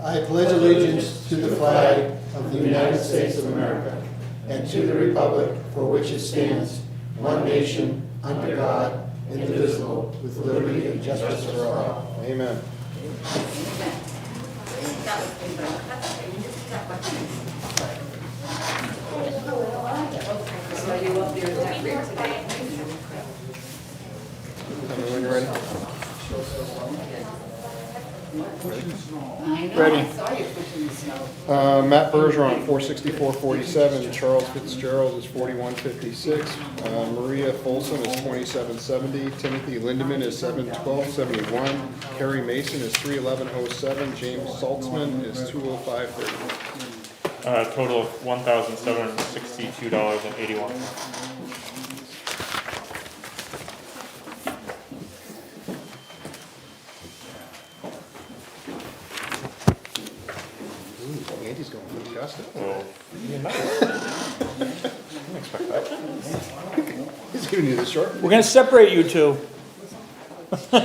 I pledge allegiance to the flag of the United States of America and to the republic for which it stands, one nation, under God, indivisible, with liberty and justice for all. Amen. So you won't be remembering today. Tell me when you're ready. I know, Ready. I saw you pushing the snow. Matt Bergeron, 464.47. Charles Fitzgerald is 41.56. Maria Folsom is 27.70. Timothy Lindeman is 712.71. Kerry Mason is 311.07. James Saltzman is 205.30. Total of $1,762.81. Ooh, Andy's going for the gusto. Oh, didn't expect that. He's giving you the short. We're gonna separate you two. We're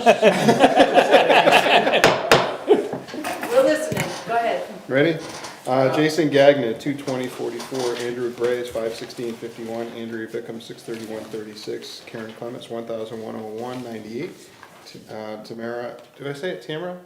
listening, go ahead. Ready? Jason Gagnon, 220.44. Andrew Gray is 516.51. Andrea Bickham, 631.36. Karen Clements, 1,101.98. Tamara, did I say it? Tamara?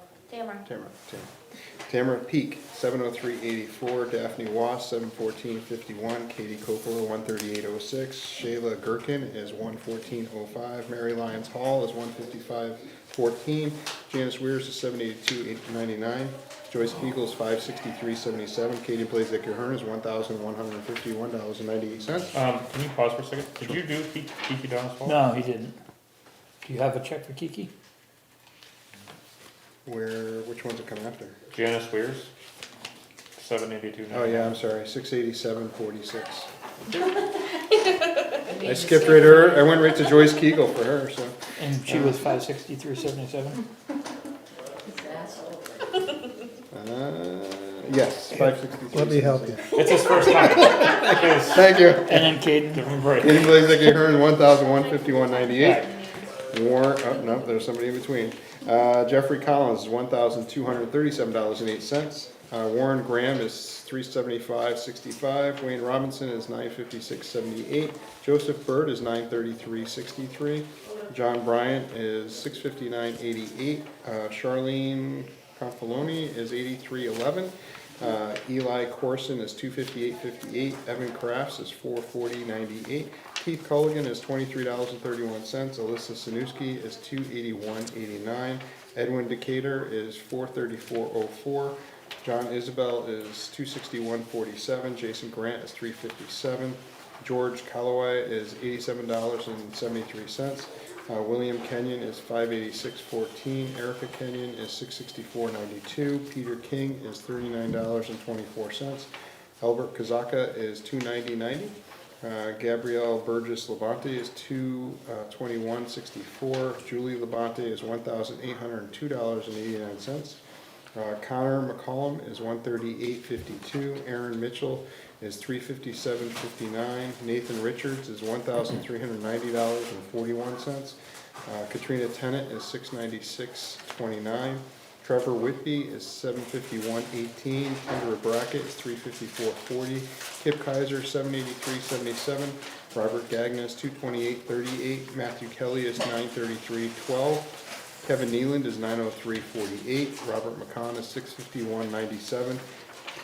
Tamara Peak, 703.84. Daphne Wass, 714.51. Katie Coppola, 138.06. Shayla Gherkin is 114.05. Mary Lyons Hall is 155.14. Janice Weirs is 782.99. Joyce Kegel is 563.77. Katie Blaziker Hearn is $1,151.98. Can you pause for a second? Did you do Kiki Donna's fault? No, he didn't. Do you have a check for Kiki? Which ones are coming after? Janice Weirs, 782. Oh, yeah, I'm sorry, 687.46. I skipped right her, I went right to Joyce Kegel for her, so. And she was 563.77. Yes, 563. Let me help you. It's his first time. His Thank you. And then Caden. different break. Katie Blaziker Hearn, 1,151.98. Warren, oh, no, there's somebody in between. Jeffrey Collins is $1,237.08. Warren Graham is $375.65. Wayne Robinson is $956.78. Joseph Bird is $933.63. John Bryant is $659.88. Charlene Confaloni is $83.11. Eli Corson is $258.58. Evan Crafts is $440.98. Keith Culligan is $23.31. Alyssa Sanuski is $281.89. Edwin Decatur is $434.04. John Isabel is $261.47. Jason Grant is $357. George Calloway is $87.73. William Kenyon is $586.14. Erica Kenyon is $664.92. Peter King is $39.24. Albert Kazaka is $290.90. Gabrielle Burgess Labonte is $221.64. Julie Labonte is $1,802.89. Connor McCollum is $138.52. Aaron Mitchell is $357.59. Nathan Richards is $1,390.41. Katrina Tennant is $696.29. Trevor Whitby is $751.18. Kendra Brackett is $354.40. Kip Kaiser $783.77. Robert Gagnes $228.38. Matthew Kelly is $933.12. Kevin Nealand is $903.48. Robert McCon is $651.97.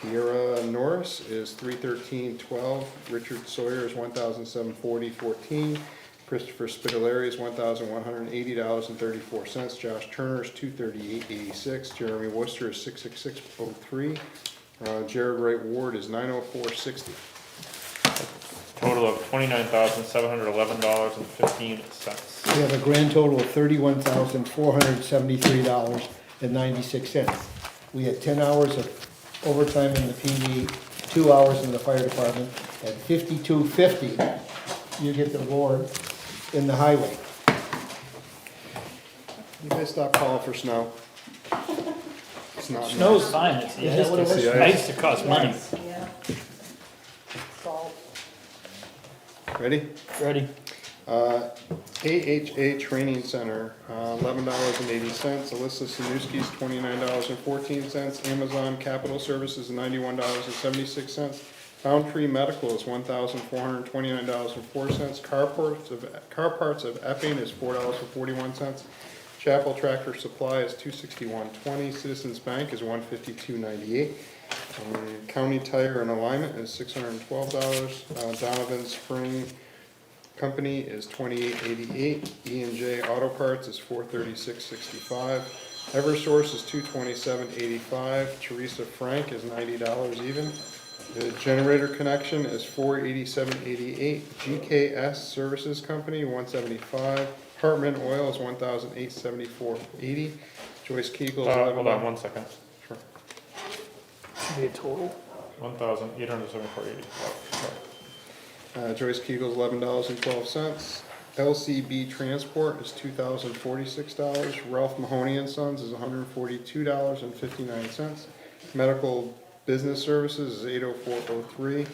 Kiera Norris is $313.12. Richard Sawyer is $1,740.14. Christopher Spitaleri is $1,180.34. Josh Turner is $238.86. Jeremy Worcester is $666.03. Jared Wright Ward is $904.60. Total of $29,711.15. We have a grand total of $31,473.96. We had 10 hours of overtime in the PD, 2 hours in the fire department, at $52.50. You get the award in the highway. You guys stop calling for snow. It's not. Snow's fine, it's the ice It's the ice that costs money. Yeah. Salt. Ready? Ready? AHA Training Center, $11.80. Alyssa Sanuski's $29.14. Amazon Capital Services, $91.76. Foundtree Medical is $1,429.04. Car Parts of Epping is $4.41. Chapel Tractor Supply is $261.20. Citizens Bank is $152.98. County Tire and Alignment is $612. Donovan Spring Company is $28.88. E&J Auto Parts is $436.65. Eversource is $227.85. Teresa Frank is $90 even. The generator connection is $487.88. GKS Services Company $175. Hartman Oil is $1,874.80. Joyce Kegel's Hold on 1 second. Sure. Should be a total. 1,874.80. Joyce Kegel's $11.12. LCB Transport is $2,046. Ralph Mahoney and Sons is $142.59. Medical Business Services is $804.03.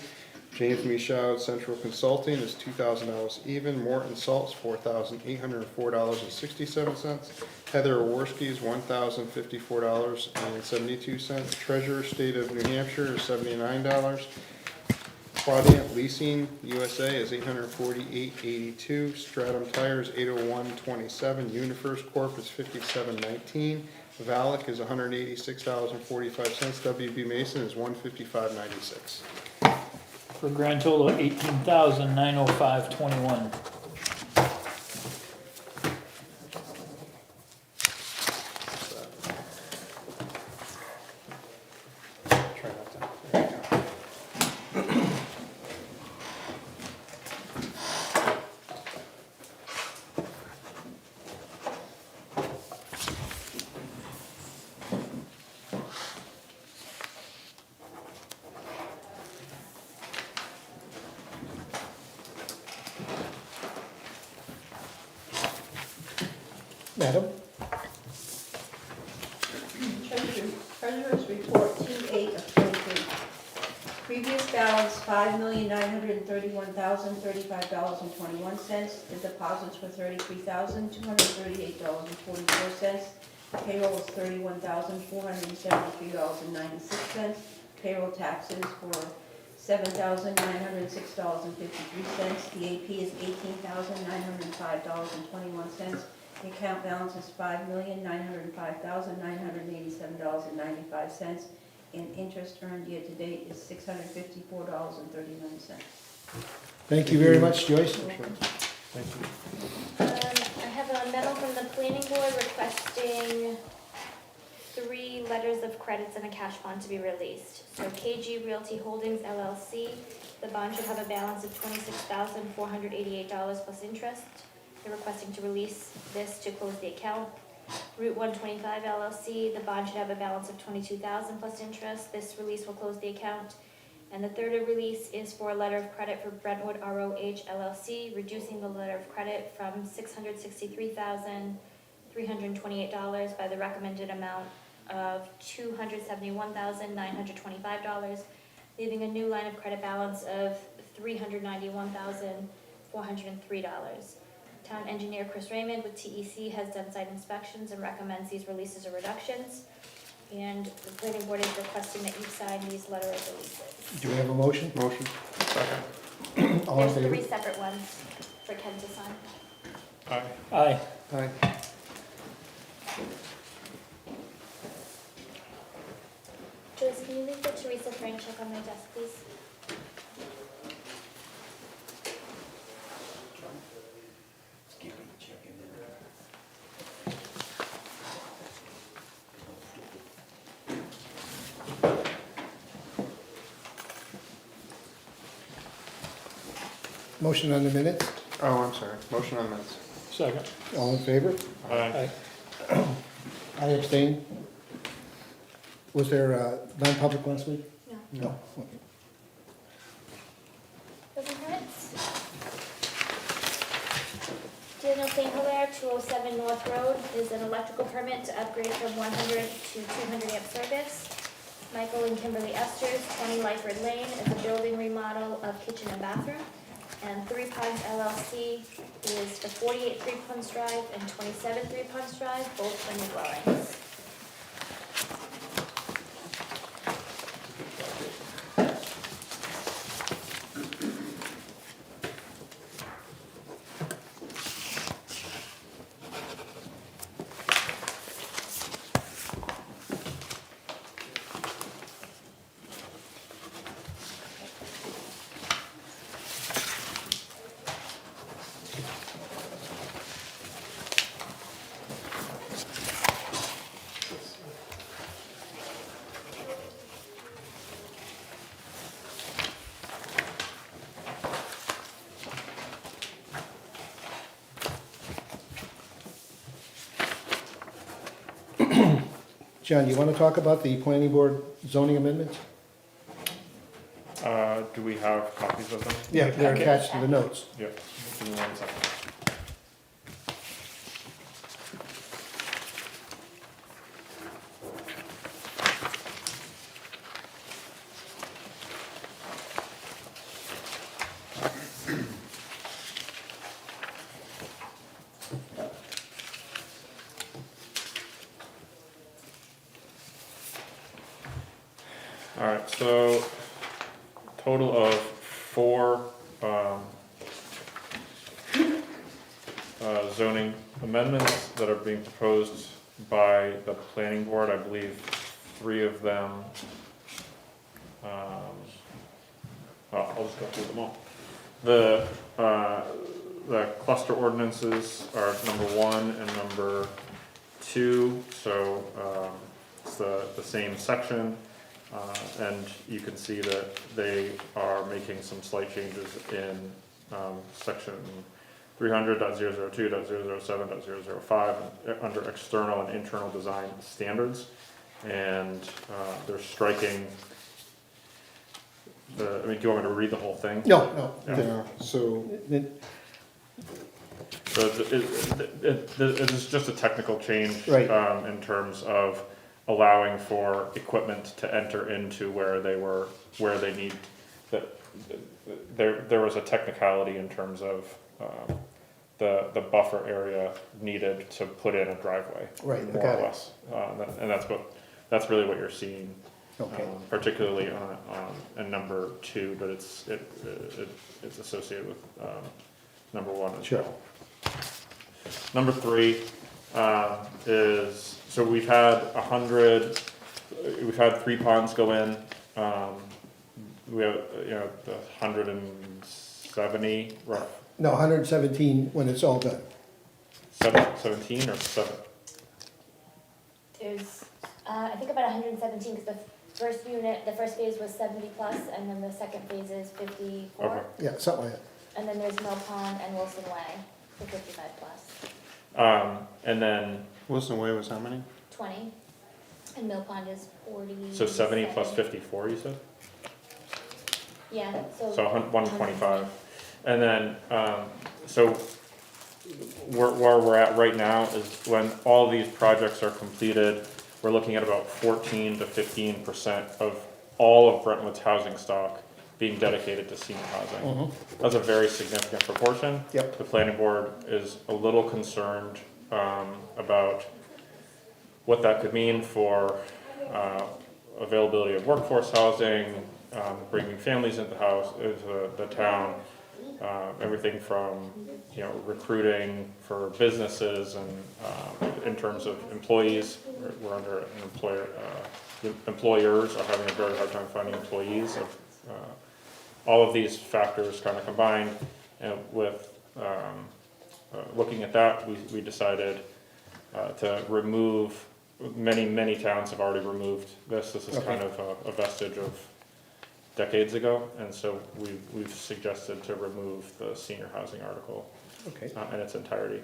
James Michaud Central Consulting is $2,000 even. Morton Salt's $4,804.67. Heather Aworski is $1,054.72. Treasurer State of New Hampshire is $79. Quadient Leasing USA is $848.82. Stratum Tires $801.27. Unifirst Corp is $57.19. Valak is $186.45. WB Mason is $155.96. For a grand total of $18,905.21. Try not to. There you go. Madam? Treasurer's report T8 of 23. Previous balance $5,931,035.21. The deposits were $33,238.44. Payroll was $31,473.96. Payroll taxes were $7,906.53. The AP is $18,905.21. The account balance is $5,905,987.95, and interest earned year to date is $654.39. Thank you very much, Joyce. Thank you. I have a memo from the planning board requesting 3 letters of credits and a cash bond to be released. So KG Realty Holdings LLC, the bond should have a balance of $26,488 plus interest. They're requesting to release this to close the account. Route 125 LLC, the bond should have a balance of $22,000 plus interest. This release will close the account. And the third release is for a letter of credit for Brentwood ROH LLC, reducing the letter of credit from $663,328 by the recommended amount of $271,925, leaving a new line of credit balance of $391,403. Town engineer Chris Raymond with TEC has done site inspections and recommends these releases or reductions. And the planning board is requesting that you sign these letter of releases. Do we have a motion? Motion. Second. All in There's 3 favor? separate ones for Ken to sign. Aye. Aye. Aye. Joyce, can you leave the Teresa Frank check on my desk, please? Motion on the minutes? Oh, I'm sorry. Motion on minutes. Second. All in favor? Aye. Aye. I abstain. Was there a non-public last week? No. No. Okay. Building permits? Daniel St. Hilaire, 207 North Road, is an electrical permit to upgrade from 100 to 200 amp service. Michael and Kimberly Esters, 20 Lyford Lane, is a building remodel of kitchen and bathroom. And Three Ponds LLC is for 48 Three Ponds Drive and 27 Three Ponds Drive, both for new dwellings. John, you want to talk about the planning board zoning amendments? Do we have copies of them? Yeah, they're Okay. attached to the notes. Yep. Give me 1 second. All right, so total of 4 zoning amendments that are being proposed by the planning board. I believe 3 of them, I'll just go through them all. The cluster ordinances are number 1 and number 2, so it's the same section. And you can see that they are making some slight changes in section 300.002.007.005 under external and internal design standards. And they're striking do you want me to read the whole thing? No. Yeah, so, So it is just a technical change Right. In terms of allowing for equipment to enter into where they need that. There was a technicality in terms of the buffer area needed to put in a driveway, Right, more got or it. less, and that's really what you're seeing. Okay. Particularly on number 2, but it's associated with number 1 as Sure. well. Number 3 is, so we've had 3 ponds go in. We have the 170 rough. No, 117 when it's all done. 17 or 7. There's, I think about 117, because the first phase was 70 plus, and then the second phase is 54. Okay. Yeah, something like that. And then there's Mill Pond and Wilson Way for 55 plus, And then, Wilson Way was how many? 20. And Mill Pond is 40. so 70 plus 54, you said? Yeah, so. So 125. And then, so where we're at right now is when all these projects are completed, we're looking at about 14 to 15% of all of Brentwood's housing stock being dedicated to senior housing. That's a very significant proportion. Yep. The planning board is a little concerned about what that could mean for availability of workforce housing, bringing families into the town, everything from recruiting for businesses and in terms of employees. We're under an employer. Employers are having a very hard time finding employees. All of these factors kind of combined, and with looking at that, we decided to remove. Many towns have already removed this. This is Okay. kind of a vestige of decades ago, and so we've suggested to remove the senior housing article Okay. in its entirety.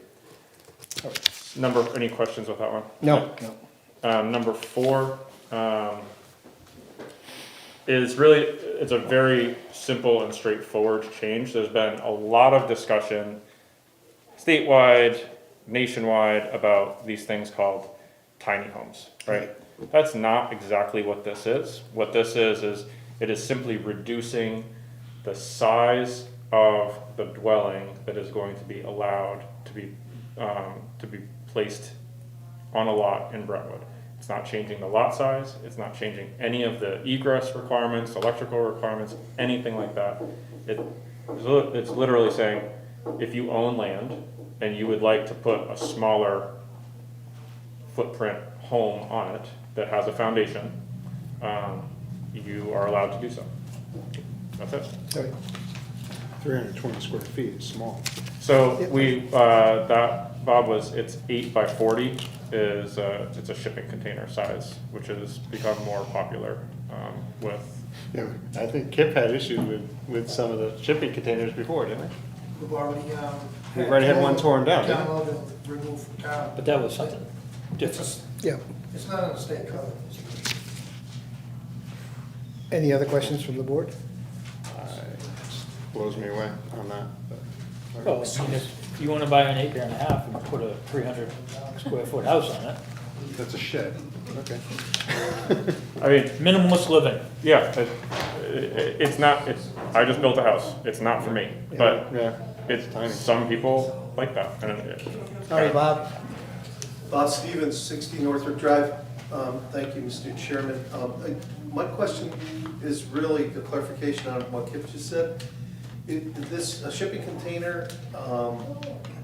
All right. Any questions with that one? No. Number 4 it's a very simple and straightforward change. There's been a lot of discussion statewide, nationwide about these things called tiny homes, right? That's not exactly what this is. What this is it is simply reducing the size of the dwelling that is going to be allowed to be placed on a lot in Brentwood. It's not changing the lot size, it's not changing any of the egress requirements, electrical requirements, anything like that. It's literally saying, if you own land and you would like to put a smaller footprint home on it that has a foundation, you are allowed to do so. That's it. Sorry. 320 square feet is small. So that, Bob, it's 8 by 40 is, it's a shipping container size, which has become more popular, with, Yeah, I think Kip had issues with some of the shipping containers before, didn't he? We've already, We've already had one torn down, didn't we? downloaded and removed from town. But that was something different. Yeah. It's not in the state code. Any other questions from the board? Blows me away on that. But, Well, I mean, if you wanna buy an acre and a half and put a 300 square foot house on it, that's a shed. Okay. I mean, minimalist living. yeah, it's not, I just built a house, it's not for me, but Yeah. it's tiny. Some people like that, and All right, Bob? Bob Stevens, 60 Northwood Drive. Thank you, Mr. Chairman. My question is really a clarification on what Kip just said. This shipping container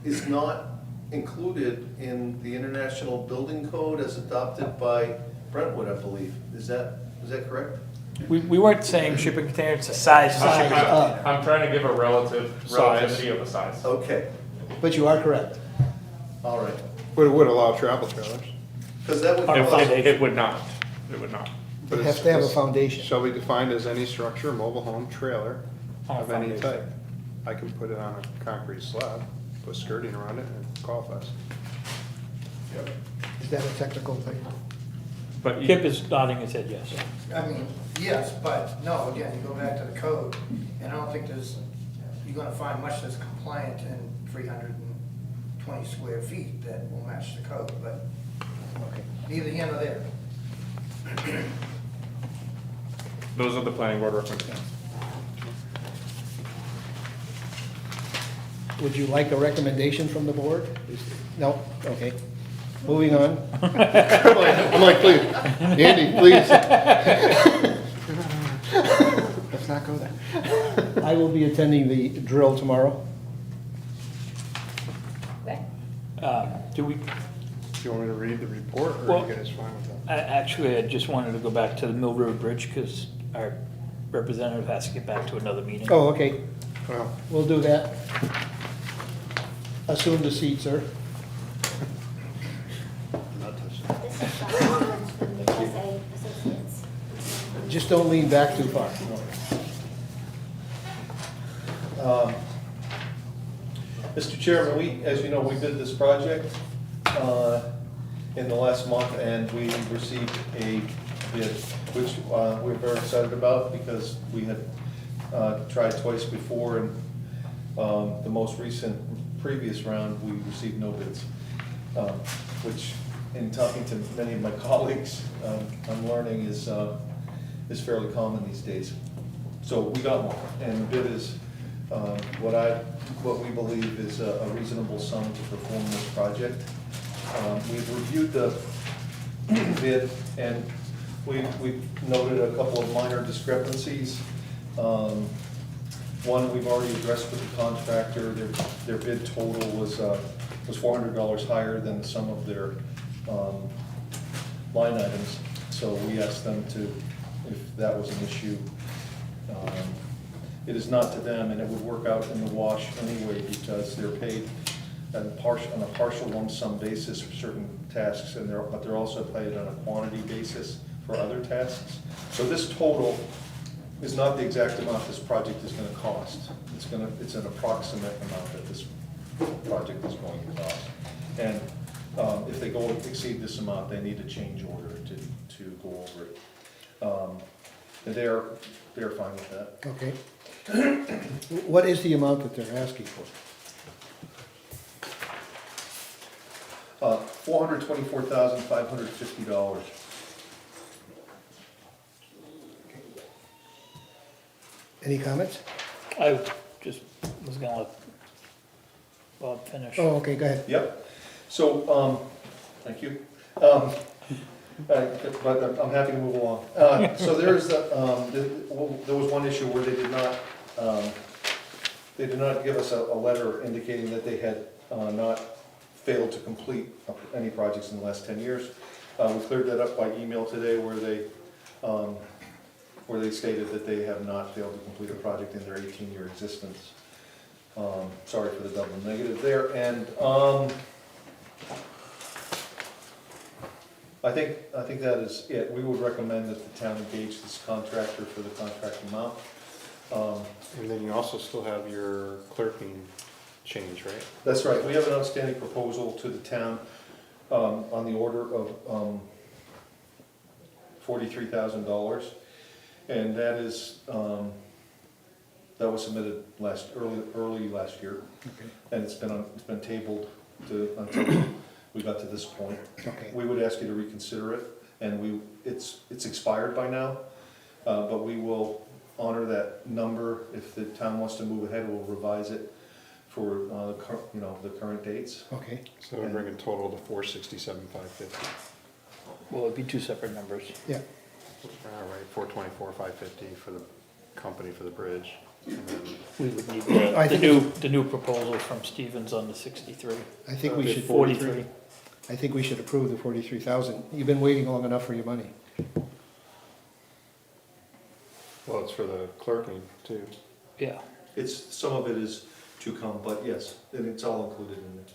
is not included in the International Building Code as adopted by Brentwood, I believe. Is that correct? We weren't saying shipping container, it's a size of the shipping container. I'm trying to give a relativity of the size. Okay, But you are correct. all right. But it would allow travel trailers. Because that would. It would not, it would not. It has to have a foundation. Shall be defined as any structure, mobile home, trailer On a of any foundation. type. I can put it on a concrete slab, put skirting around it and it qualifies. Is that a technical thing? But Kip is nodding his head yes. I mean, yes, but no, again, you go back to the code, and I don't think you're gonna find much that's compliant in 320 square feet that will match the code, but neither here nor there. those are the planning board recommendations. Would you like a recommendation from the board? No? Okay. Moving on. I'm like, please, Andy, please. Let's not go there. I will be attending the drill tomorrow. Do we, Do you want me to read the report or Well- are you guys fine with that? actually, I just wanted to go back to the Mill Road Bridge because our representative has to get back to another meeting. Oh, okay. Well, We'll do that. Assume the seat, sir. not touching. This is from the SA Associates. Just don't lean back too far. Mr. Chairman, as you know, we did this project in the last month, and we received a bid, which we're very excited about because we had tried twice before, and the most recent, previous round, we received no bids, which, in talking to many of my colleagues, I'm learning is fairly common these days. So we got one, and the bid is what we believe is a reasonable sum to perform this project. We've reviewed the bid, and we've noted a couple of minor discrepancies. One, we've already addressed with the contractor. Their bid total was $400 higher than the sum of their line items. So we asked them if that was an issue. It is not to them, and it would work out in the wash anyway because they're paid on a partial lump sum basis for certain tasks, but they're also paid on a quantity basis for other tasks. So this total is not the exact amount this project is gonna cost. It's an approximate amount that this project is going to cost. And if they go exceed this amount, they need a change order to go over it. They're fine with that. Okay. What is the amount that they're asking for? $424,550. Any comments? I just was gonna let Bob finish. Oh, okay, go ahead. Yep, so, thank you. But I'm happy to move along. So there's, there was one issue where they did not give us a letter indicating that they had not failed to complete any projects in the last 10 years. We cleared that up by email today where they stated that they have not failed to complete a project in their 18-year existence. Sorry for the double negative there, and I think that is it. We would recommend that the town engage this contractor for the contract amount. And then you also still have your clerking change, right? That's right, we have an outstanding proposal to the town on the order of $43,000. And that is, that was submitted early last year. Okay. And it's been tabled until we got to this point. Okay. We would ask you to reconsider it, and it's expired by now, but we will honor that number. If the town wants to move ahead, we'll revise it for, the current dates. Okay, So we bring a total to 467,550. Well, it'd be two separate numbers. yeah. All right, 424,550 for the company for the bridge. And then We would need I think the new proposal from Stevens on the 63. I think we should, 43. I think we should approve the 43,000. You've been waiting long enough for your money. well, it's for the clerking too. Yeah. Some of it is to come, but yes, and it's all included in it.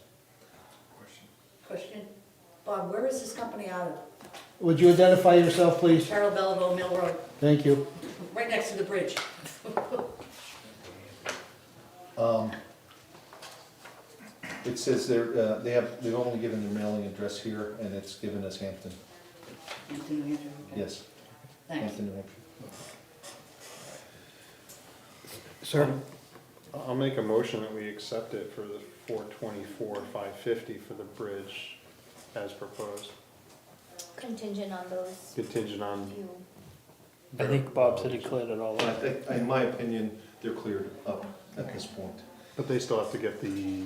Question. Bob, where is this company out of? Would you identify yourself, please? Carol Belleville Mill Road, Thank you. right next to the bridge. It says they've only given their mailing address here, and it's given as Hampton. Hampton, New Hampshire, okay. Yes, Thanks. Hampton, New Hampshire. Sir? I'll make a motion that we accept it for the 424,550 for the bridge as proposed, Contingent on those contingent on. few. I think Bob said he cleared it all I up. think, in my opinion, they're cleared up at this point. But they still have to get the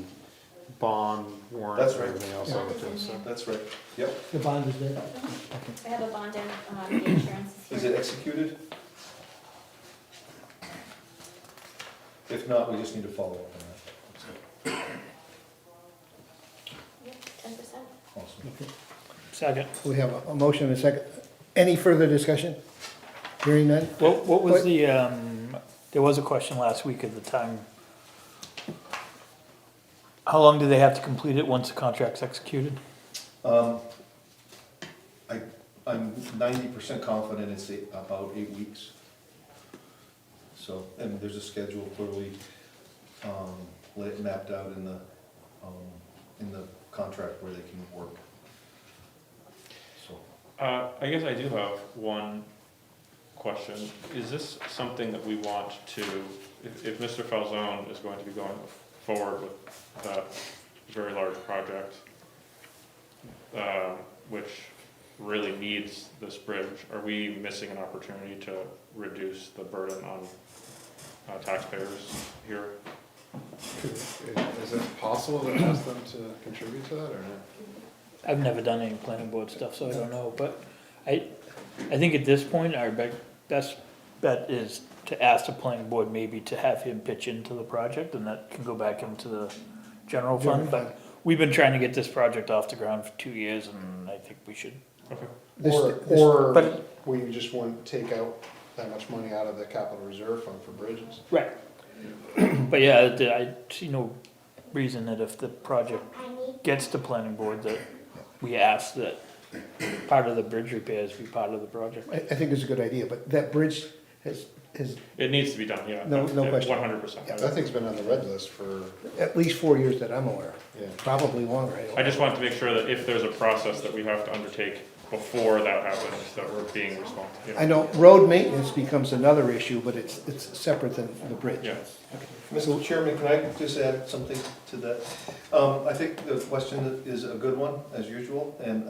bond warrant That's and right. everything else Yeah. over to us, so. That's right. Yep. The bond is there? I have a bond and the insurance is Is here. it executed? If not, we just need to follow up on that. Yep, 10%. Awesome. Second. We have a motion and a second. Any further discussion? Hearing none? What was the, there was a question last week at the time. How long do they have to complete it once the contract's executed? I'm 90% confident it's about 8 weeks. So, and there's a schedule clearly mapped out in the contract where they can work. So, I guess I do have one question. Is this something that we want to, if Mr. Falzone is going to be going forward with that very large project, which really needs this bridge, are we missing an opportunity to reduce the burden on taxpayers here? Is it possible to ask them to contribute to that or not? I've never done any planning board stuff, so I don't know, but I think at this point, our best bet is to ask the planning board maybe to have him pitch into the project, and that can go back into the general fund, but we've been trying to get this project off the ground for 2 years, and I think we should. This- Or but- we just want to take out that much money out of the capital reserve fund for bridges. Right. But yeah, I see no reason that if the project gets to planning board, that we ask that part of the bridge repairs be part of the project. I think it's a good idea, but that bridge has It needs to be done, yeah. No question. 100%. That thing's been on the red list for, at least 4 years that I'm aware of. yeah. Probably longer. don't I just know. want to make sure that if there's a process that we have to undertake before that happens, that we're being responsible. you know. I know road maintenance becomes another issue, but it's separate than the bridge. Yeah. Mr. Chairman, can I just add something to that? I think the question is a good one, as usual, and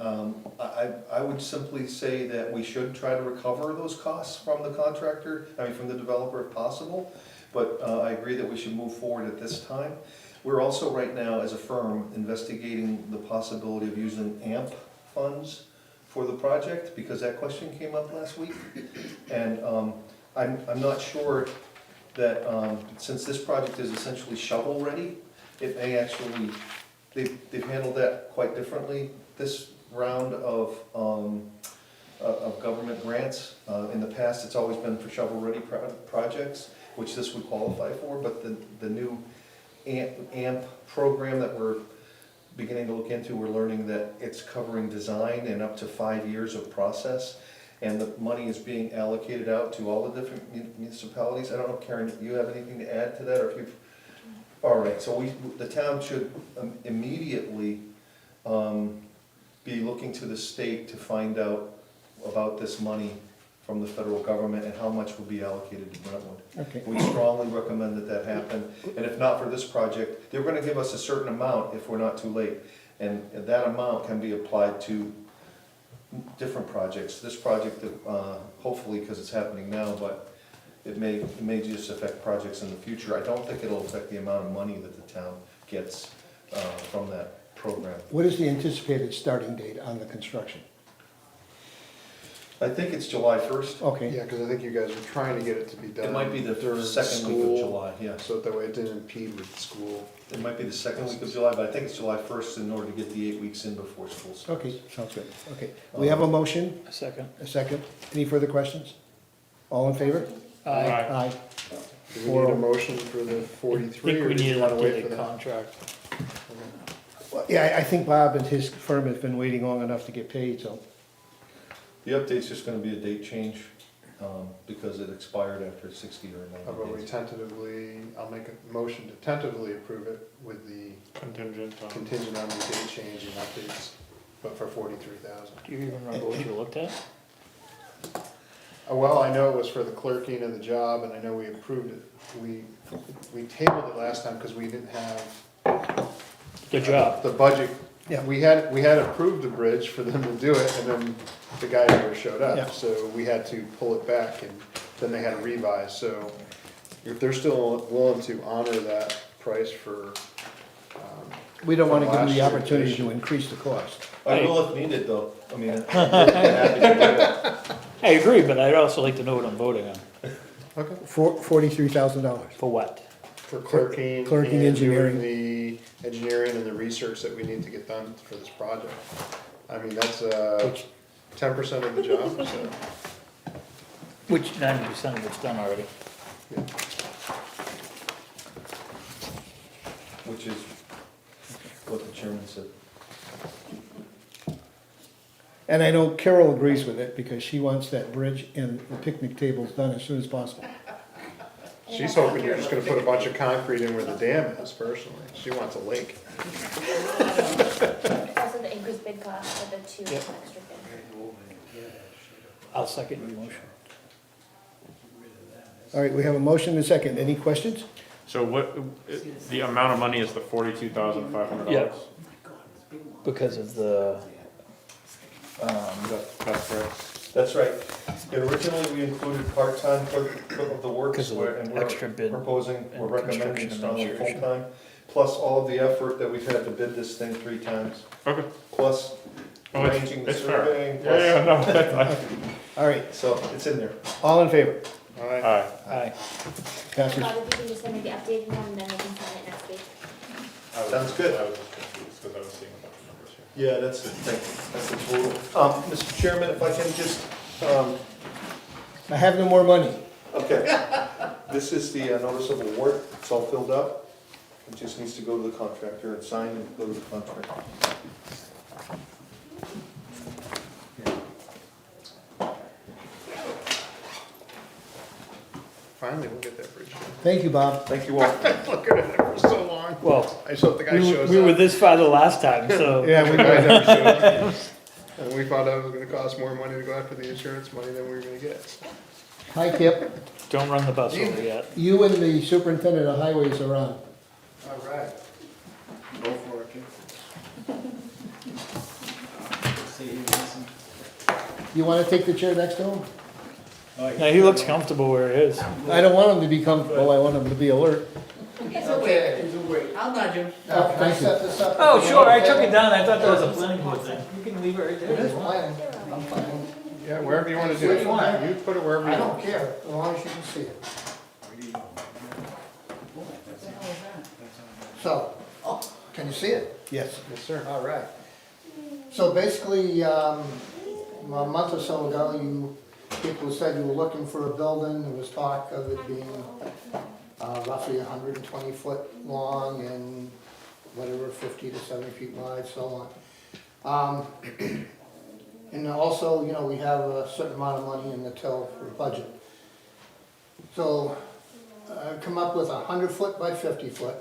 I would simply say that we should try to recover those costs from the contractor, from the developer if possible, but I agree that we should move forward at this time. We're also right now, as a firm, investigating the possibility of using AMP funds for the project, because that question came up last week. And I'm not sure that, since this project is essentially shovel-ready, it may actually, they've handled that quite differently this round of government grants. In the past, it's always been for shovel-ready projects, which this would qualify for, but the new AMP program that we're beginning to look into, we're learning that it's covering design and up to 5 years of process, and the money is being allocated out to all the different municipalities. I don't know, Karen, do you have anything to add to that, or if you've... All right, so the town should immediately be looking to the state to find out about this money from the federal government and how much will be allocated to Brentwood. Okay. We strongly recommend that happen, and if not for this project, they're gonna give us a certain amount if we're not too late. And that amount can be applied to different projects. This project, hopefully, because it's happening now, but it may just affect projects in the future. I don't think it'll affect the amount of money that the town gets from that program. What is the anticipated starting date on the construction? I think it's July 1st. Okay, Yeah, because I think you guys were trying to get it to be done. It might be the during second week of school, July, yeah. So that way it didn't impede with school. It might be the second week of July, but I think it's July 1st in order to get the 8 weeks in before school starts. okay, sounds good. Okay, we have a motion, A second. a second. Any further questions? All in favor? Aye. Aye. Do we need a motion for the I 43, think or we do need you an want to wait for updated that? contract. Well, yeah, I think Bob and his firm have been waiting long enough to get paid, so. The update's just gonna be a date change, because it expired after 60 or How 90 about we days. tentatively, I'll make a motion to tentatively approve it with the Contingent on. contingent on the date change and updates, but for 43,000. Do you even remember what you looked at? Well, I know it was for the clerking of the job, and I know we approved it. We tabled it last time because we didn't have Good job. the budget. Yeah. We had approved the bridge for them to do it, and then the guy never showed Yeah. up, so we had to pull it back, and then they had to revise, so if they're still willing to honor that price for, We don't want to give them Last the year, opportunity this to year. increase the cost. I will if needed, though. I mean, I'm happy to do it. I agree, but I'd also like to know what I'm voting on. okay, $43,000. For what? for clerking. Clerking, and engineering. doing the engineering and the research that we need to get done for this project. I mean, that's, Which, 10% of the job, so. which 90% of it's done already. Yeah. Which is what the chairman said. And I know Carol agrees with it because she wants that bridge and the picnic tables done as soon as possible. She's hoping you're just gonna put a bunch of concrete in where the dam is, personally. She wants a lake. Also the increased bid cost for the two Yep. extra bid. I'll second your motion. All right, we have a motion and a second. Any questions? So what, the amount of money is the $42,500? Yeah. Because of the, That's correct. That's right. Originally, we included part-time clerk of the works, Because of the and we're extra bid proposing, we're and recommending construction strongly administration. full-time, plus all of the effort that we've had to bid this thing 3 times, Okay. plus Oh, it's- arranging the it's fair. surveying, Yeah, plus, yeah, no, that's, All right, so it's in there. all in favor? All right. aye. aye. Passes. Bob, if you can just send me the updated one, and then we can sign it next week. Sounds good. I was just confused because I was seeing a bunch of numbers here. Yeah, that's the total. Mr. Chairman, if I can just, I have no more money. okay. This is the notice of award, it's all filled up. It just needs to go to the contractor and sign and go to the contractor. Finally, we'll get that bridge done. Thank you, Bob. Thank you all. Looking at it for so long. Well, I just hope the guy shows up. we were this far the last time, so. Yeah, we The guy might never showed up. And we thought it was gonna cost more money to go after the insurance money than we were gonna get. Hi, Kip. Don't run the bus over yet. You and the superintendent of highways are on. All right. Go for it, kid. You want to take the chair next to him? No, he looks comfortable where he is. I don't want him to be comfortable, I want him to be alert. He's awake, he's awake. I'll nudge him. Now, can I set this up? Oh, sure, I took it down, I thought that was a planning board thing. You can leave it right It there. is planning, I'm fine. Yeah, wherever you wanna do Where it. you want. You put it wherever I you don't want. care, as long as you can see it. So, can you see it? Yes. Yes, sir. All right. So basically, a month or so ago, people said you were looking for a building. There was talk of it being roughly 120 foot long and whatever, 50 to 70 feet wide, so on. And also, you know, we have a certain amount of money in the till for the budget. So I've come up with 100 foot by 50 foot,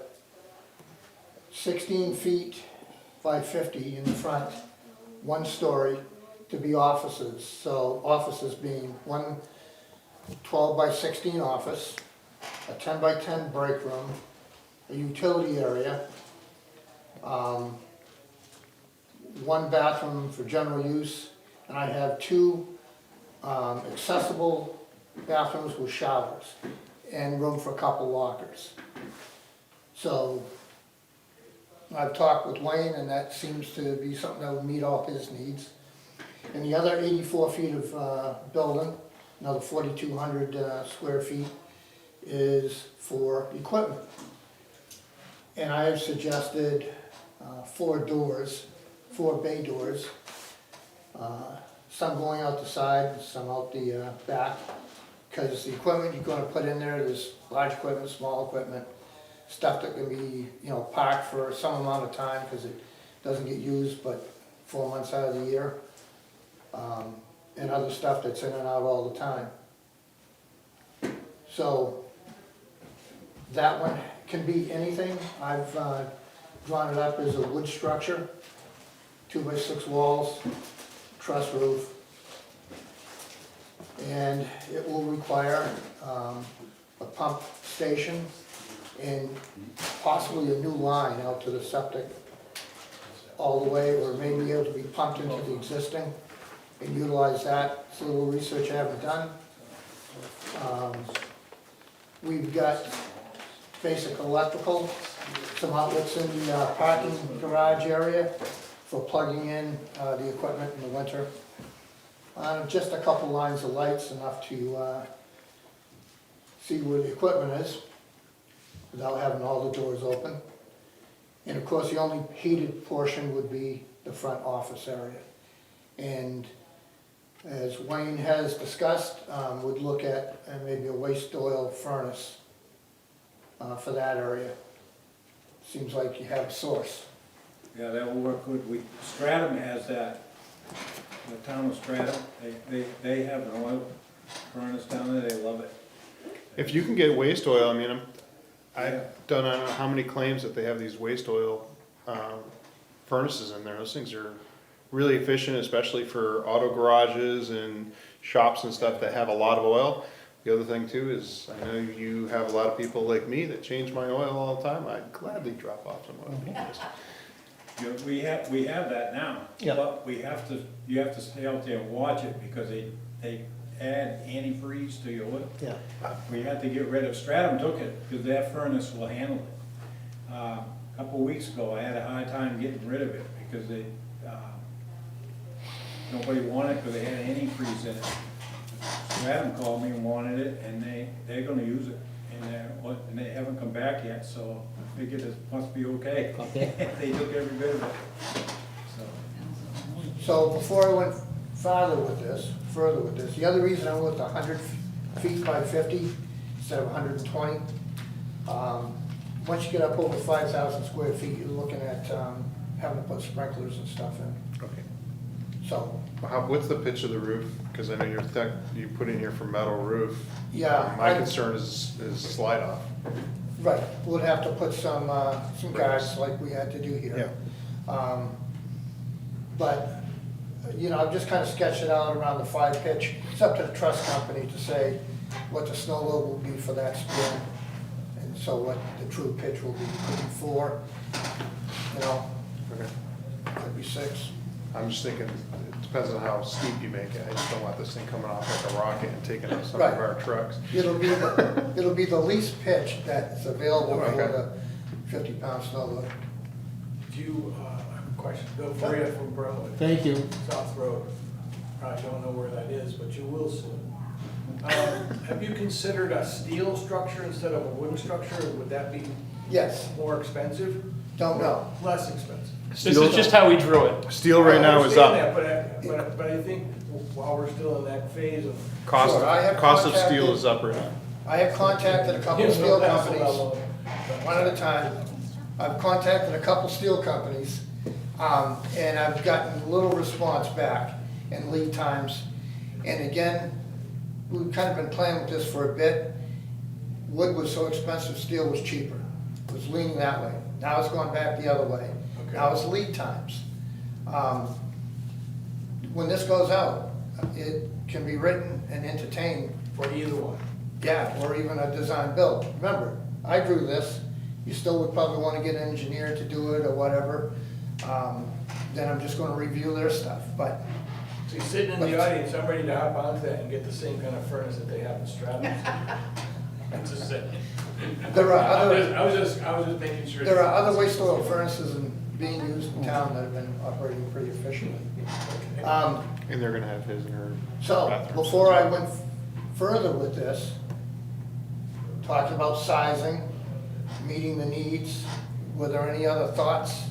16 feet by 50 in the front, 1 story to be offices. So offices being one 12 by 16 office, a 10 by 10 break room, a utility area, 1 bathroom for general use, and I have 2 accessible bathrooms with showers and room for a couple lockers. So I've talked with Wayne, and that seems to be something that would meet all his needs. And the other 84 feet of building, another 4,200 square feet, is for equipment. And I have suggested 4 doors, 4 bay doors, some going out the side, some out the back, because the equipment you're going to put in there's large equipment, small equipment, stuff that can be, you know, parked for some amount of time because it doesn't get used but 4 months out of the year, and other stuff that's in and out all the time. So that one can be anything. I've drawn it up as a wood structure, 2 by 6 walls, truss roof, and it will require a pump station and possibly a new line out to the septic all the way, or maybe able to be pumped into the existing and utilize that. It's a little research I haven't done. We've got basic electrical, some outlets in the parking garage area for plugging in the equipment in the winter. Just a couple lines of lights, enough to see where the equipment is without having all the doors open. And of course, the only heated portion would be the front office area. And as Wayne has discussed, would look at maybe a waste oil furnace for that area. Seems like you have a source. Yeah, that will work good. Stratham has that, the town of Stratham, they have an oil furnace down there, they love it. If you can get waste oil, I mean, I've done, I don't know how many claims that they have these waste oil furnaces in there. Those things are really efficient, especially for auto garages and shops and stuff that have a lot of oil. The other thing too is, I know you have a lot of people like me that change my oil all the time. I'd gladly drop off some oil. You know, we have that now, Yeah. but you have to stay out there and watch it because they add antifreeze to your oil. Yeah. We had to get rid of, Stratham took it because their furnace will handle it. A couple of weeks ago, I had a hard time getting rid of it because nobody wanted it because they had antifreeze in it. Stratham called me and wanted it, and they're gonna use it, and they haven't come back yet, so I figured it must be okay. They took every bit of it, so. So before I went further with this, the other reason I went with 100 feet by 50 instead of 120, once you get up over 5,000 square feet, you're looking at having to put sprinklers and stuff in. Okay. So, What's the pitch of the roof? Because I know you put in here for metal roof. yeah. My concern is slide off. Right, we'll have to put some guards like we had to do here. Yeah. But, you know, I've just kind of sketched it out around the 5 pitch. It's up to the truss company to say what the snow load will be for that spring. And so what the true pitch will be, could be 4, you know, Okay. could be 6. I'm just thinking, it's depends on how steep you make it. I just don't want this thing coming off like a rocket and taking out some Right. of our trucks. It'll be the least pitch that's available for Okay. the 50-pound snow loader. Do you, I have a question, Bill Faria from Brentwood, Thank you. South Road. Probably don't know where that is, but you will soon. Have you considered a steel structure instead of a wooden structure? Would that be Yes, more expensive? don't know. Less expensive? This is just how we drew it. Steel right now is I up. understand that, but I think while we're still in that phase of. Cost, Sure, I have cost of contacted- steel is up right now. I have contacted a couple of Yes, steel that's what I companies, want. one at a time. I've contacted a couple steel companies, and I've gotten little response back and lead times. And again, we've kind of been playing with this for a bit. Wood was so expensive, steel was cheaper. It was leaning that way. Now it's going back the other way. Okay. Now it's lead times. When this goes out, it can be written and entertained, For either one. yeah, or even a design build. Remember, I drew this, you still would probably want to get an engineer to do it or whatever. Then I'm just gonna review their stuff, but, So you're sitting in the audience, I'm ready to hop onto that and get the same kind of furnace that they have in Stratton. I'm just saying. there are other, I was just making sure. there are other waste oil furnaces being used in town that have been operating pretty efficiently. And they're gonna have his and her So, bathrooms. before I went further with this, talking about sizing, meeting the needs, were there any other thoughts?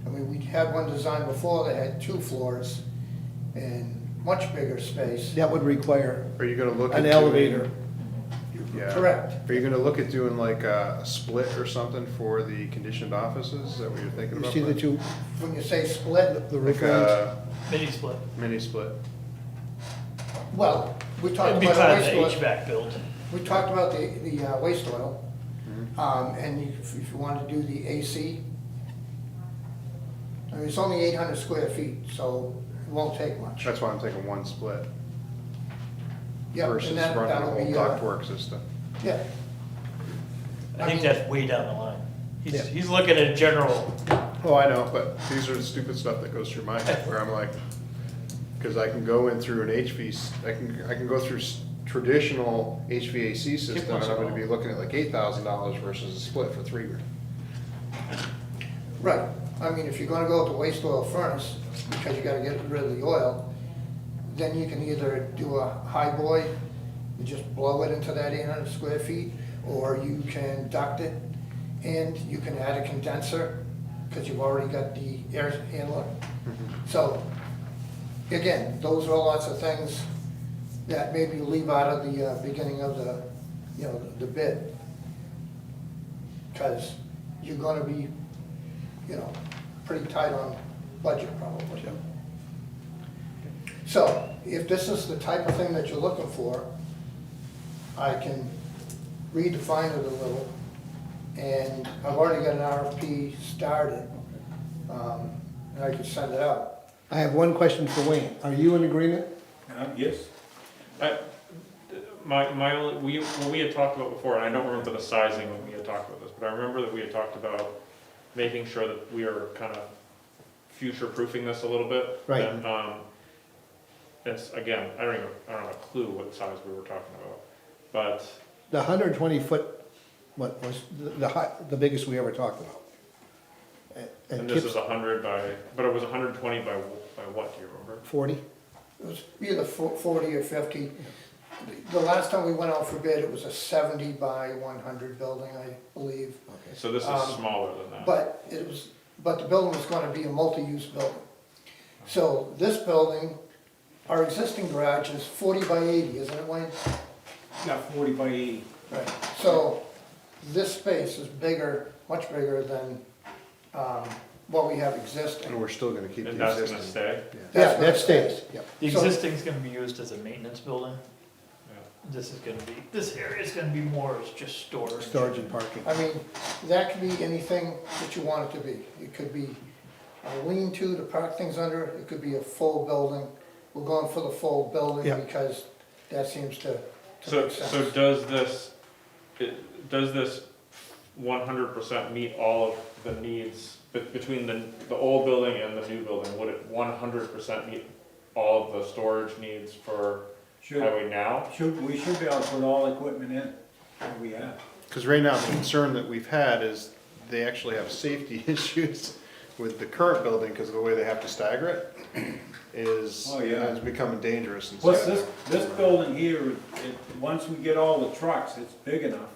I mean, we had one design before that had 2 floors and much bigger space. That would require Are you gonna look at an doing- elevator. Yeah. Correct. Are you gonna look at doing like a split or something for the conditioned offices? Is that what you're thinking You about? see the two, When you say split, the Like roof lines? a Mini split. mini split? well, we talked It'd be about kind of waste the oil. HVAC build. We talked about the waste oil, and if you wanted to do the AC, I mean, it's only 800 square feet, so it won't take much. That's why I'm thinking one split Yep, versus and running a that'll whole be, ductwork system. yeah, I think mean- that's way down the line. Yeah. He's looking at general, Oh, I know, but these are the stupid stuff that goes through my head where I'm like, cause I can go in through an I can go through traditional HVAC system and I'm gonna be looking at like $8,000 versus a split for $3,000. right. I mean, if you're gonna go with the waste oil furnace, because you gotta get rid of the oil, then you can either do a high boy, you just blow it into that 800 square feet, or you can duct it, and you can add a condenser, because you've already got the air handler. So, again, those are lots of things that maybe leave out of the beginning of the, the bid. Because you're gonna be, pretty tight on budget probably. So, if this is the type of thing that you're looking for, I can redefine it a little. And I've already got an RFP started, and I can send it out. I have one question for Wayne. Are you in agreement? Yes. My only, what we had talked about before, and I don't remember the sizing when we had talked about this, but I remember that we had talked about making sure that we are kind of future-proofing this a little bit. Right. And, it's, again, I don't have a clue what size we were talking about, but, The 120 foot, what was the biggest we ever talked about? and this is 100 by, but it was 120 by what, do you remember? 40? It was either 40 or 50. The last time we went out for bid, it was a 70 by 100 building, I believe. Okay. So this is smaller than that. But the building was gonna be a multi-use building. So this building, our existing garage is 40 by 80, isn't it, Wayne? Got 40 by 80. Right. So this space is bigger, much bigger than what we have existing. And we're still gonna keep And the that's existing. gonna stay? Yeah. Yeah, that stays, yeah. the So- existing's gonna be used as a maintenance building. This is gonna be, this area is gonna be more as just storage. Storage and parking. I mean, that could be anything that you want it to be. It could be a lean-to to park things under, it could be a full building. We're going for the full building Yeah. because that seems to So, make sense. so does this 100% meet all of the needs between the old building and the new building? Would it 100% meet all of the storage needs for highway now. We should be able to put all equipment in that we have. Because right now, the concern that we've had is they actually have safety issues with the current building because of the way they have to stagger it is, Oh, yeah. is becoming dangerous. and Plus, stuff. this building here, once we get all the trucks, it's big enough.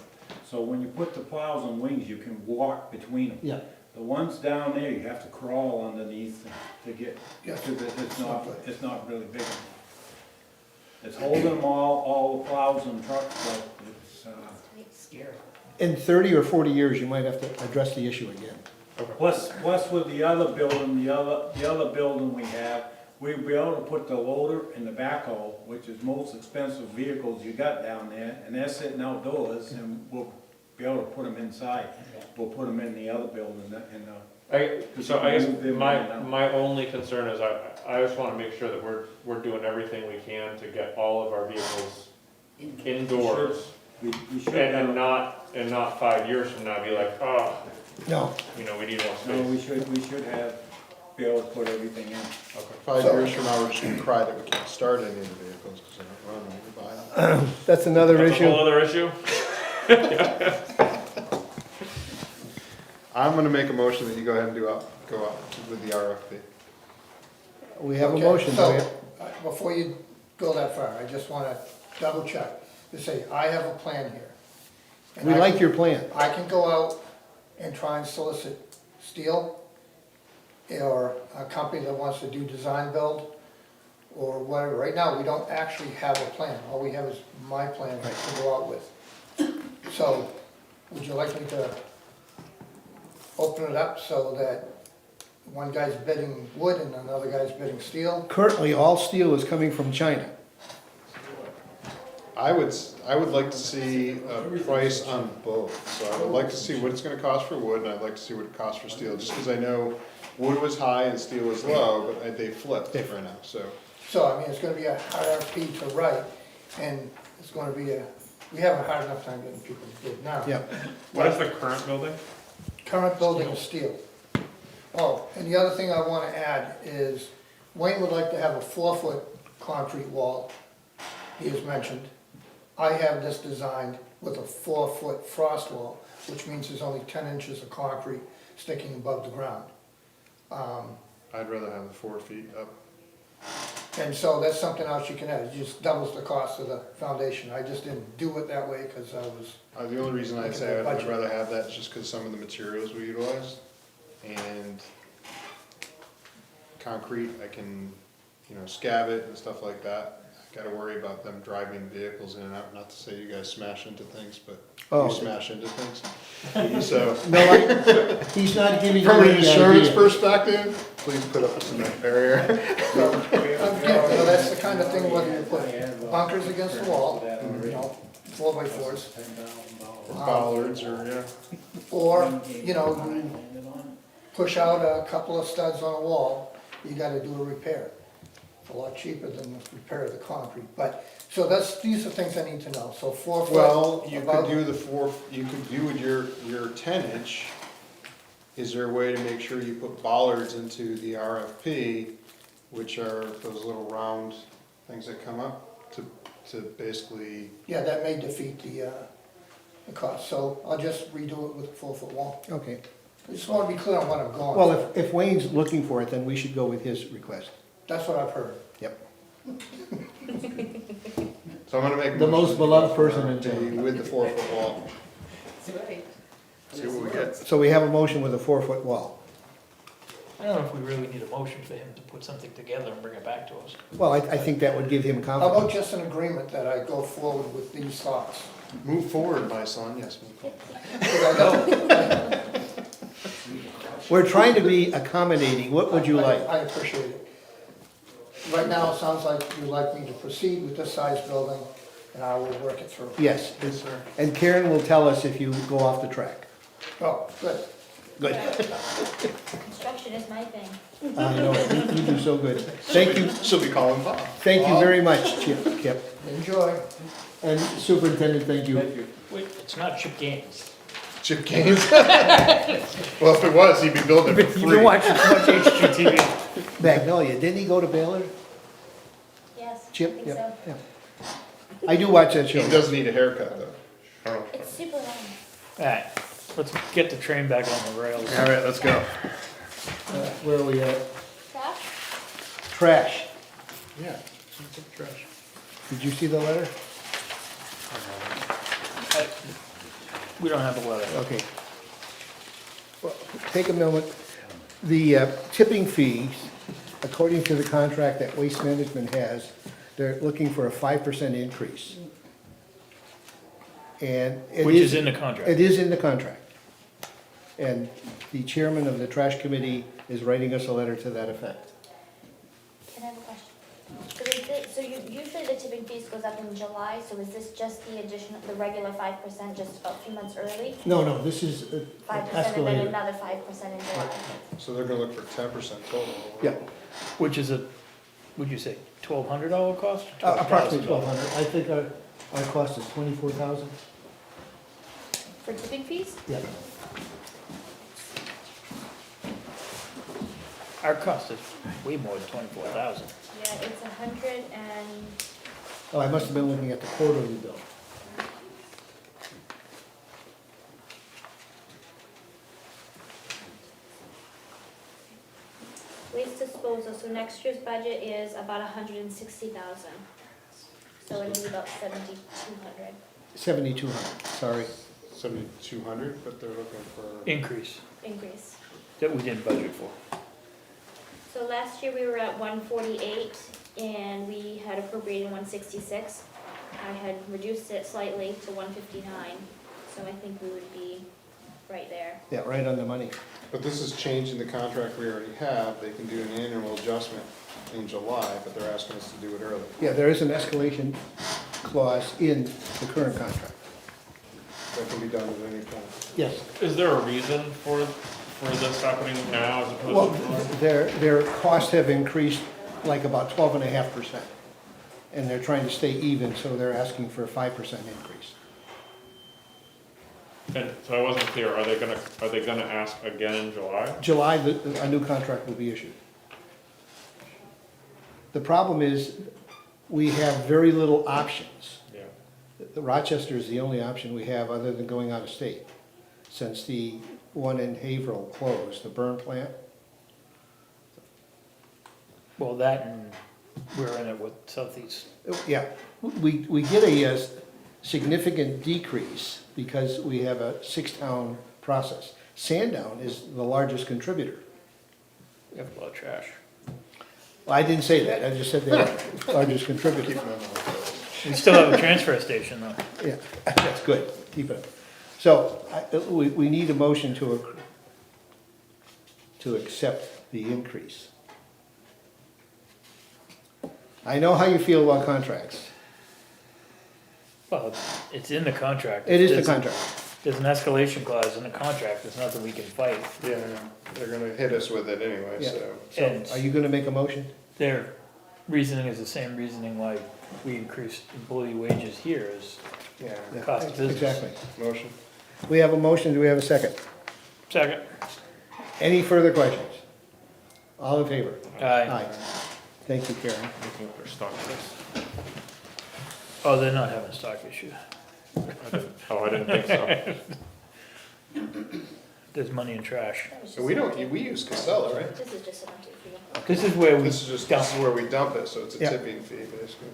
So when you put the plows on wings, you can walk between them. Yeah. The ones down there, you have to crawl underneath to get, Yes. because it's not really big enough. It's holding them all the plows and trucks, but it's, Scary. In 30 or 40 years, you might have to address the issue again. plus with the other building, the other building we have, we'd be able to put the loader and the backhoe, which is most expensive vehicles you got down there, and they're sitting outdoors, and we'll be able to put them inside. We'll put them in the other building, So I guess my only concern is I just wanna make sure that we're doing everything we can to get all of our vehicles indoors. we should And have, not 5 years from now be like, oh, No. you know, we need more no, space. we should have, be able to put everything in. 5 years from now, we're just gonna cry that we can't start any of the vehicles because they're not running, we buy them. That's another That's a issue. whole other issue? I'm gonna make a motion that you go ahead and go up with the RFP. We have a Okay, motion. so, do before you go that far, I just wanna double check, to say, I have a plan here. And we I like can- your plan. I can go out and try and solicit steel, or a company that wants to do design build, or whatever. Right now, we don't actually have a plan, all we have is my plan to go out with. So, would you like me to open it up so that one guy's bidding wood and another guy's bidding steel? Currently, all steel is coming from China. I would like to see a price on both, so I would like to see what it's gonna cost for wood, and I'd like to see what it costs for steel, just because I know wood was high and steel was low, but they flipped right now, so. So, I mean, it's gonna be a hard RFP to write, and it's gonna be we have a hard enough time getting people to bid now. Yeah. What is the current building? Current building is steel. Oh, and the other thing I wanna add is, Wayne would like to have a 4-foot concrete wall, he has mentioned. I have this designed with a 4-foot frost wall, which means there's only 10 inches of concrete sticking above the ground. I'd rather have the 4 feet up. And so that's something else you can add, it just doubles the cost of the foundation. I just didn't do it that way because I was, The only reason I'd say I'd rather have that is just because some of the materials we utilize, and concrete, I can, scab it and stuff like that. Gotta worry about them driving vehicles in and out, not to say you guys smash into things, but Oh. you smash into things. So, He's not giving you from an any insurance idea. perspective, please put up a cement barrier. so, again, that's the kind of thing whether you put bunkers against the wall, 4x4s. Or bollards, or, Or, you push out a couple of studs on a wall, you gotta do a repair. It's a lot cheaper than the repair of the concrete, but, so these are things I need to know, so 4 foot. Well, you above- could do with your 10-inch, is there a way to make sure you put bollards into the RFP, which are those little round things that come up, to basically, Yeah, that may defeat the cost, so I'll just redo it with a 4-foot wall. Okay. I just wanna be clear on what I'm going. Well, if Wayne's looking for it, then we should go with his request. That's what I've heard. Yep. so I'm gonna make. a The most motion beloved for person in RFP town. with the 4-foot wall, see what we get. So we have a motion with a 4-foot wall. I don't know if we really need a motion for him to put something together and bring it back to us. Well, I think that would give him How about confidence. just an agreement that I go forward with these thoughts? Move forward, my son, yes, move forward. We're trying to be accommodating. What would you like? I appreciate it. Right now, it sounds like you'd like me to proceed with this size building, and I will work it through. Yes. Yes, sir. And Karen will tell us if you go off the track. Oh, good. Good. Construction is my thing. I know, you do so good. Thank you, She'll be calling Bob. thank you very much, Kip. Enjoy. And Superintendent, thank you. Wait, it's not Chip Gaines. Chip Gaines? Well, if it was, he'd be building it for You've free. been watching too much HGTV. Magnolia, didn't he go to Baylor? Chip, think yeah, yeah. I do watch that He show. does need a haircut, though. Oh. It's super long. Alright, let's get the train back on the rails. All right, let's go. Where are we at? Trash? Trash. Yeah. Trash. Did you see the letter? We don't have a letter. Okay. Well, take a moment. The tipping fees, according to the contract that Waste Management has, they're looking for a 5% increase. And it Which is in the contract. It is in the contract. And the chairman of the trash committee is writing us a letter to that effect. Can I have a question? So usually the tipping fees goes up in July, so is this just the addition, the regular 5% just a few months early? No, this is 5% and then escalated. another 5% in July? So they're gonna look for 10% total. Yeah, Which is would you say, $1,200 cost? approximately $12,000? 1,200. I think our cost is 24,000. For tipping fees? Yeah. Our cost is way more than 24,000. Yeah, it's 100 and, Oh, I must have been looking at the quarterly bill. waste disposal, so next year's budget is about 160,000. So it'll be about 7,200. 7,200, sorry. 7,200, but they're looking for. Increase Increase. that we didn't budget for. So last year we were at 148 and we had appropriated 166. I had reduced it slightly to 159, so I think we would be right there. Yeah, right on the money. But this is changing the contract we already have. They can do an annual adjustment in July, but they're asking us to do it early. Yeah, there is an escalation clause in the current contract. That can be done at any point. Yes. Is there a reason for this happening now as Well, opposed to July? their costs have increased like about 12.5%. And they're trying to stay even, so they're asking for a 5% increase. And so I wasn't clear, are they gonna ask again in July? July, a new contract will be issued. The problem is, we have very little options. Yeah. The Rochester is the only option we have other than going out of state, since the one in Haverhill closed, the burn plant. Well, that and we're in it with Southeast. Yeah, we get a significant decrease because we have a 6-town process. Sandown is the largest contributor. We have a lot of trash. Well, I didn't say that, I just said they're the largest contributor. We still have a transfer station though. Yeah, that's good, keep it up. So, we need a motion to accept the increase. I know how you feel about contracts. Well, it's in the contract. It is the There's- contract. There's an escalation clause in the contract, there's nothing we can fight. Yeah, they're gonna hit us with it anyway, Yeah. so. And Are you gonna make a motion? their reasoning is the same reasoning why we increased employee wages here is Yeah, Yeah, cost of business. Exactly. motion. We have a motion, do we have a second? Second. Any further questions? All in favor? Aye. Thank you, Karen. Looking for stock list. Oh, they're not having a stock issue. I didn't think so. There's money in trash. That was So just we an don't, update. we use Casella, right? This is just an update for you. This is where we This is just, dump. this is where we dump it, so it's a Yeah. tipping fee, basically.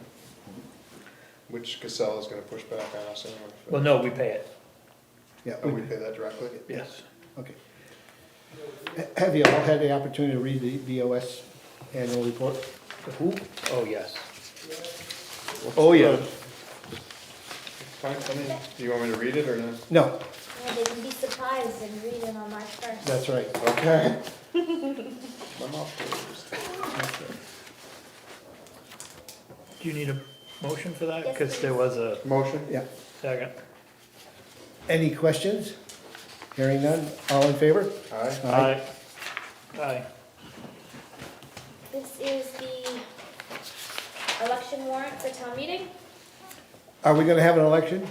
Which Casella's gonna push back on us anyway. Well, no, we pay it, Yeah, Oh, we pay that directly? yes. okay. Have you all had the opportunity to read the BOS annual report? The who? Oh, yes. Oh, yeah. Fine, I mean, do you want me to read it or not? No, Yeah, they can be surprised and read it on March 1st. that's right. Okay. My mouth closed. Do you need a motion for that? Yes, Because there please. was a Motion? Yeah. second. Any questions? Hearing none, all in favor? Aye. Aye. Aye. This is the election warrant for town meeting. Are we gonna have an election?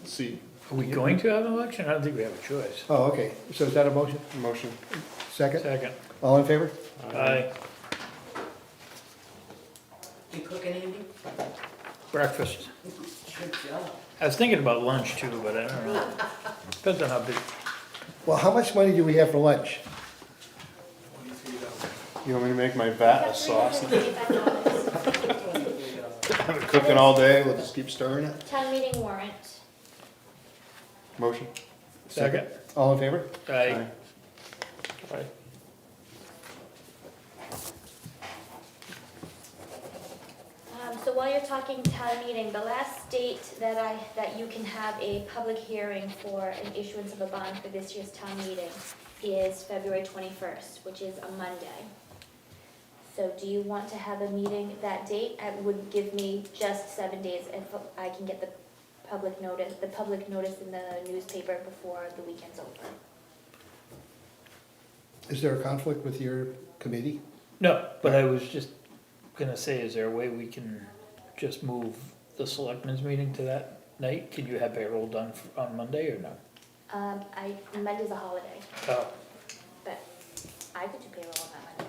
C. Are we going to have an election? I don't think we have a choice. Oh, okay, so is that a motion? Motion. Second? Second. All in favor? Aye. Because cooking, Andy? Breakfast. Good job. I was thinking about lunch too, but I don't know. Depends on how big. Well, how much money do we have for lunch? $23. You want me to make my vat of sauce? $325. Have it cooking all day, we'll just keep stirring it. Town meeting warrant. Motion? Second. All in favor? Aye. Aye. So while you're talking town meeting, the last date that you can have a public hearing for an issuance of a bond for this year's town meeting is February 21st, which is a Monday. So do you want to have a meeting that date? It would give me just 7 days if I can get the public notice in the newspaper before the weekend's over. Is there a conflict with your committee? No, but I was just gonna say, is there a way we can just move the selectmen's meeting to that night? Can you have payroll done on Monday or no? Monday's a holiday, Oh, but I could do payroll on that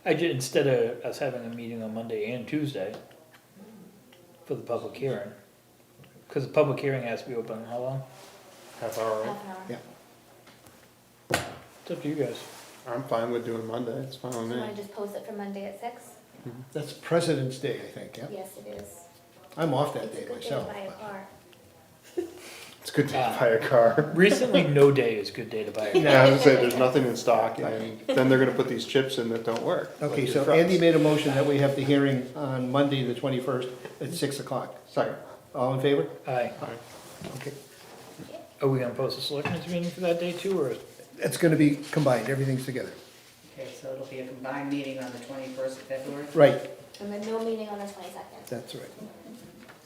Monday. instead of us having a meeting on Monday and Tuesday for the public hearing. Cause the public hearing has to be open, how long? Half hour, right? Half an hour. Yeah. It's up to you guys. I'm fine with doing Monday, it's fine with So you wanna me. just post it for Monday at 6? That's President's Day, I think, yeah? Yes, it is. I'm off that It's a day good day to myself. buy a car. It's good to buy a car. Recently, no day is a good day to buy a car. Yeah, I was gonna say, there's nothing in stock, and then they're gonna put these chips in that don't work. like Okay, your so trucks. Andy made a motion that we have the hearing on Monday, the 21st, at 6 o'clock. Second. All in favor? Aye. Okay. Are we gonna post a selectmen's meeting for that day too, or? It's gonna be combined, everything's together. Okay, so it'll be a combined meeting on the 21st of February? Right, And then no meeting on the 22nd. that's right.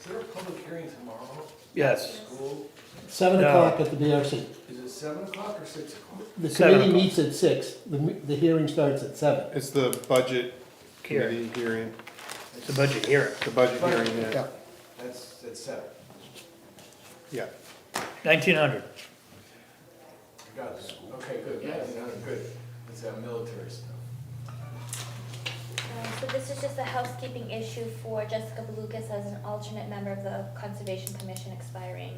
Is there a public hearing tomorrow? Yes. School? 7 No. o'clock at the BRC. Is it 7 o'clock or 6 o'clock? The 7 committee o'clock. meets at 6, the hearing starts at 7. It's the budget Hearing. committee hearing, It's a budget hearing. the budget hearing, Yeah. yeah. That's at 7. Yeah. 1900. I got it. Okay, good. Yeah, good. It's that military stuff. So this is just a housekeeping issue for Jessica Belucas as an alternate member of the Conservation Commission expiring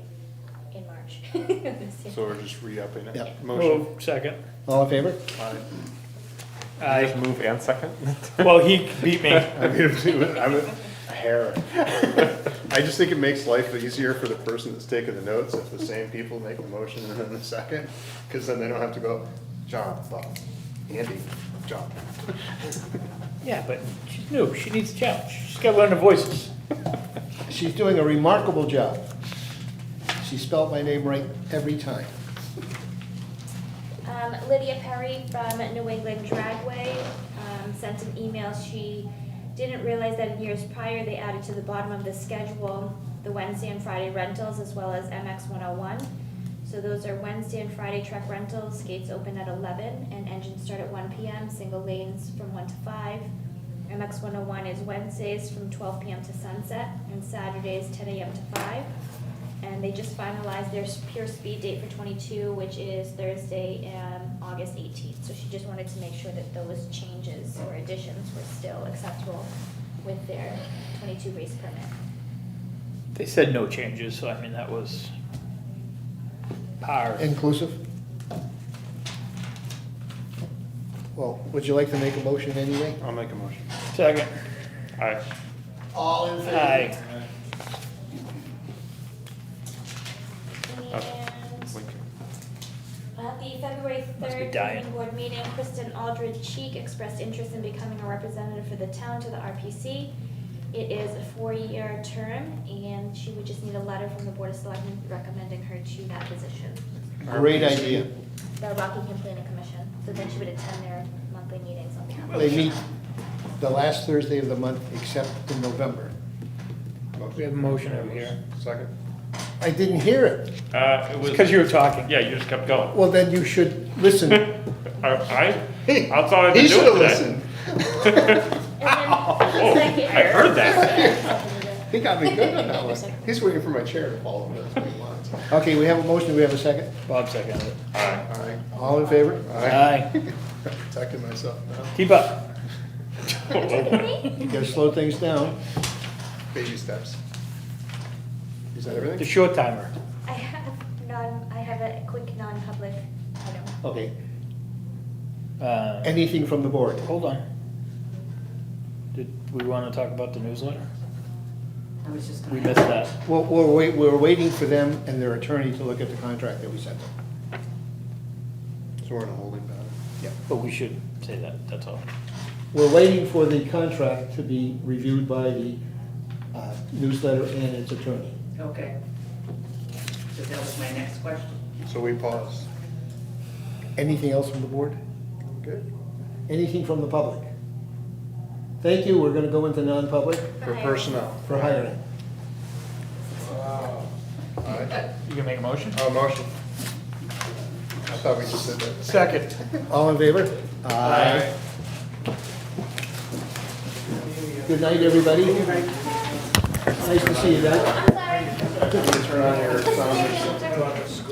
in March. This year. So we're just re-upping it. Yeah. Motion. Move, second. All in favor? Aye. Just Aye. move and second? Well, he beat me. I mean, I'm a hair. I just think it makes life easier for the person that's taking the notes if the same people make a motion and then the second, because then they don't have to go, John, Bob, Andy, John. Yeah, but she's new. She needs a challenge. She's gotta learn the voices. She's doing a remarkable job. She spelled my name right every time. Lydia Perry from New England Dragway sent an email. She didn't realize that in years prior, they added to the bottom of the schedule the Wednesday and Friday rentals as well as MX 101. So those are Wednesday and Friday truck rentals, gates open at 11 and engines start at 1 p.m., single lanes from 1 to 5. MX 101 is Wednesdays from 12 p.m. to sunset and Saturdays 10 a.m. to 5. And they just finalized their pure speed date for 22, which is Thursday, August 18th. So she just wanted to make sure that those changes or additions were still acceptable with their 22 race permit. They said no changes, so I mean, that was par. Inclusive? Well, would you like to make a motion anyway? I'll make a motion. Second. Aye. All in favor? Aye. And Link. at the February Must be 3rd dying. planning board meeting, Kristen Aldridge Cheek expressed interest in becoming a representative for the town to the RPC. It is a 4-year term, and she would just need a letter from the Board of Selectmen recommending her to that position. Great idea. The Rockingham Planning Commission, so then she would attend their monthly meetings on behalf of They the meet town. the last Thursday of the month except in November. We have a motion over here. Second. I didn't hear it. It was, Because you were talking. yeah, you just kept going. Well, then you should listen. That's all I've He been should doing have today. listened. And then the second. I heard that. He got me good on that one. He's waiting for my chair to fall over. That's what he wants. Okay, we have a motion, we have a second. Bob seconded it. Aye. All in favor? Aye. Protecting myself now. Keep up. You gotta slow things down. Baby steps. Is that The everything? short timer. I have a quick non-public item. Okay, Uh, anything from the board? Hold on. Did we wanna talk about the newsletter? I was just We gonna. missed that. Well, we're waiting for them and their attorney to look at the contract that we sent them. So we're in a holding pattern. But we should say that, that's all. We're waiting for the contract to be reviewed by the newsletter and its attorney. Okay. So that was my next question. So we pause. Anything else from the board? Good. Anything from the public? Thank you, we're gonna go into non-public For personnel. for hiring. Wow. Aye. You can make a motion? Oh, motion. I thought we just did that. Second. All in favor? Aye. Good night, everybody. Nice to see you guys. I'm sorry. Turn on your sound. Enter.